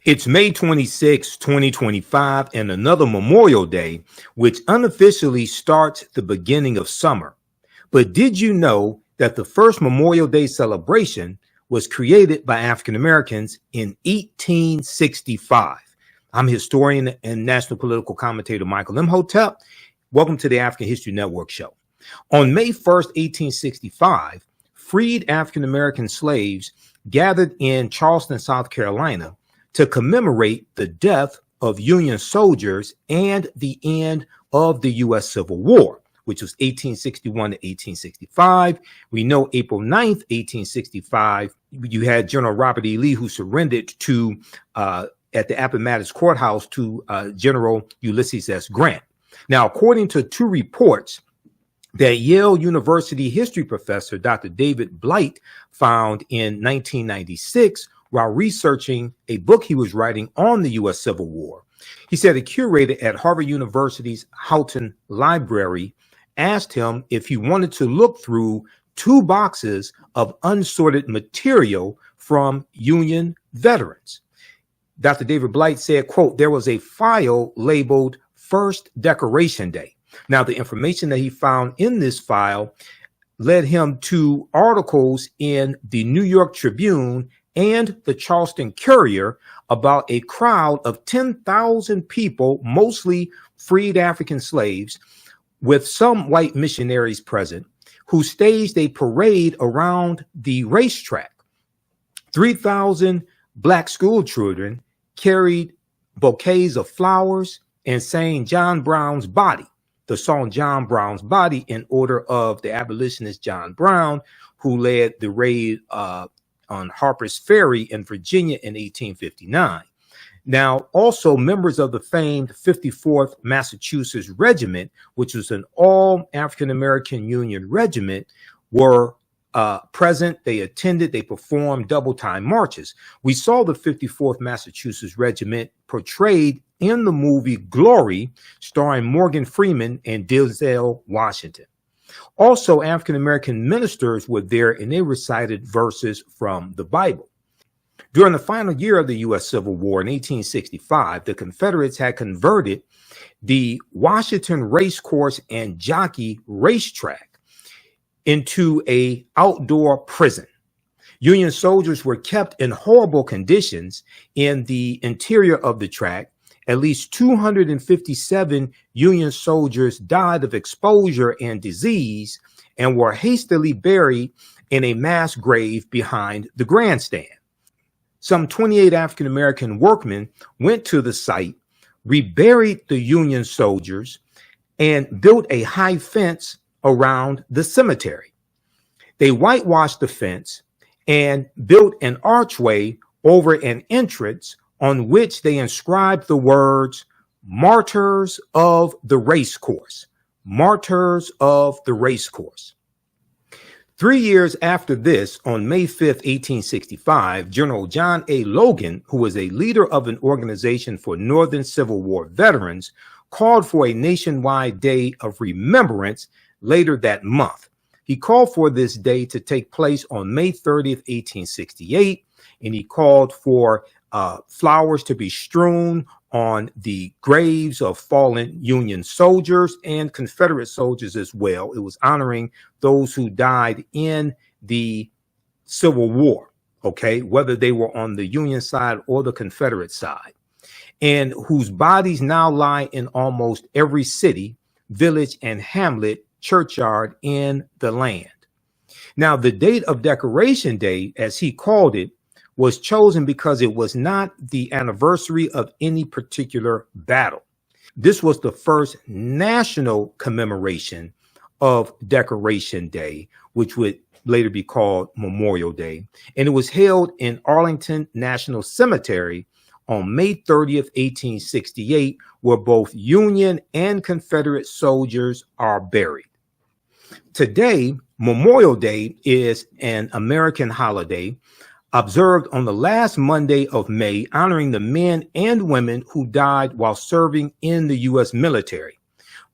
It's May 26, 2025, and another Memorial Day, which unofficially starts the beginning of summer. But did you know that the first Memorial Day celebration was created by African Americans in 1865? I'm historian and national political commentator Michael Imhotep. Welcome to the African History Network show. On May 1st, 1865, freed African American slaves gathered in Charleston, South Carolina, to commemorate the death of Union soldiers and the end of the U.S. Civil War, which was 1861 to 1865. We know April 9th, 1865, you had General Robert E. Lee, who surrendered to at the Appomattox Courthouse to General Ulysses S. Grant. Now, according to two reports that Yale University history professor Dr. David Blight found in 1996, while researching a book he was writing on the U.S. Civil War, he said a curator at Harvard University's Houghton Library asked him if he wanted to look through two boxes of unsorted material from Union veterans. Dr. David Blight said, quote, there was a file labeled First Decoration Day. Now, the information that he found in this file led him to articles in the New York Tribune and the Charleston Courier about a crowd of 10,000 people, mostly freed African slaves, with some white missionaries present, who staged a parade around the racetrack. 3,000 black schoolchildren carried bouquets of flowers and sang John Brown's Body, the song John Brown's Body, in order of the abolitionist John Brown, who led the raid on Harper's Ferry in Virginia in 1859. Now, also members of the famed 54th Massachusetts Regiment, which was an all African-American Union regiment, were present. They attended, they performed double time marches. We saw the 54th Massachusetts Regiment portrayed in the movie Glory, starring Morgan Freeman and Denzel Washington. Also, African-American ministers were there and they recited verses from the Bible. During the final year of the U.S. Civil War in 1865, the Confederates had converted the Washington Racecourse and Jockey Racetrack into an outdoor prison. Union soldiers were kept in horrible conditions in the interior of the track. At least 257 Union soldiers died of exposure and disease and were hastily buried in a mass grave behind the grandstand. Some 28 African-American workmen went to the site, reburied the Union soldiers, and built a high fence around the cemetery. They whitewashed the fence and built an archway over an entrance on which they inscribed the words, Martyrs of the Racecourse, Martyrs of the Racecourse. 3 years after this, on May 5th, 1865, General John A. Logan, who was a leader of an organization for Northern Civil War veterans, called for a nationwide day of remembrance later that month. He called for this day to take place on May 30th, 1868, and he called for flowers to be strewn on the graves of fallen Union soldiers and Confederate soldiers as well. It was honoring those who died in the Civil War, okay, whether they were on the Union side or the Confederate side, and whose bodies now lie in almost every city, village, and hamlet, churchyard in the land. Now, the date of Decoration Day, as he called it, was chosen because it was not the anniversary of any particular battle. This was the first national commemoration of Decoration Day, which would later be called Memorial Day. And it was held in Arlington National Cemetery on May 30th, 1868, where both Union and Confederate soldiers are buried. Today, Memorial Day is an American holiday observed on the last Monday of May, honoring the men and women who died while serving in the U.S. military.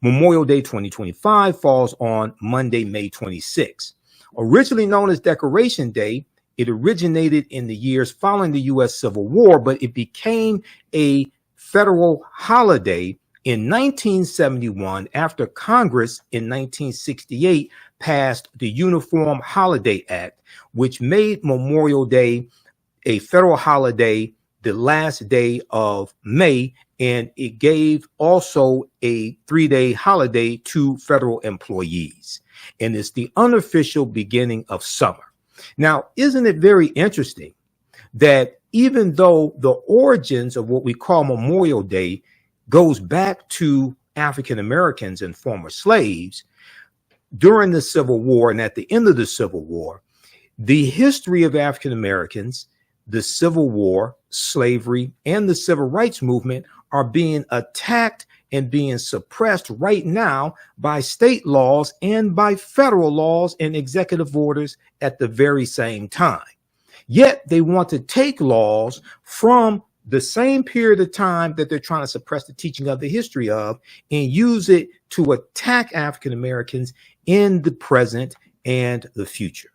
Memorial Day 2025 falls on Monday, May 26. Originally known as Decoration Day, It originated in the years following the U.S. Civil War, but it became a federal holiday in 1971 after Congress in 1968 passed the Uniform Holiday Act, which made Memorial Day a federal holiday the last day of May, and it gave also a 3-day holiday to federal employees. And it's the unofficial beginning of summer. Now, isn't it very interesting that even though the origins of what we call Memorial Day goes back to African Americans and former slaves, during the Civil War and at the end of the Civil War, the history of African Americans, the Civil War, slavery, and the Civil Rights Movement are being attacked and being suppressed right now by state laws and by federal laws and executive orders at the very same time. Yet they want to take laws from the same period of time that they're trying to suppress the teaching of the history of and use it to attack African Americans in the present and the future.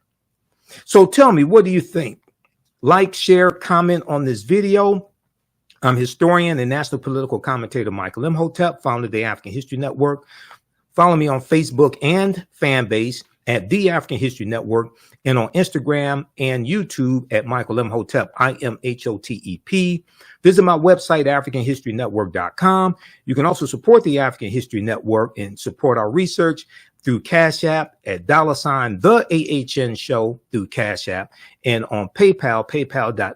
So tell me, what do you think? Like, share, comment on this video. I'm historian and national political commentator Michael Imhotep, founder of the African History Network. Follow me on Facebook and Fanbase at the African History Network, and on Instagram and YouTube at Michael Imhotep, IMHOTEP. Visit my website, AfricanHistoryNetwork.com. You can also support the African History Network and support our research through Cash App at $ the AHN Show through Cash App, and on PayPal, paypal.me/the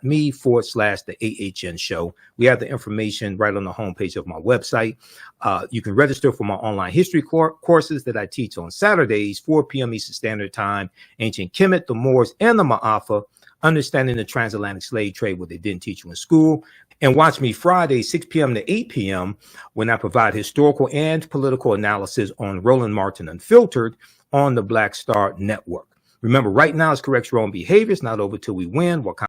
AHN Show. We have the information right on the homepage of my website. You can register for my online history courses that I teach on Saturdays, 4 p.m. Eastern Standard Time, Ancient Kemet, the Moors, and the Ma'afa, Understanding the Transatlantic Slave Trade, what they didn't teach you in school. And watch me Friday, 6 p.m. to 8 p.m. when I provide historical and political analysis on Roland Martin Unfiltered on the Black Star Network. Remember, right now is correct your own behavior. It's not over till we win.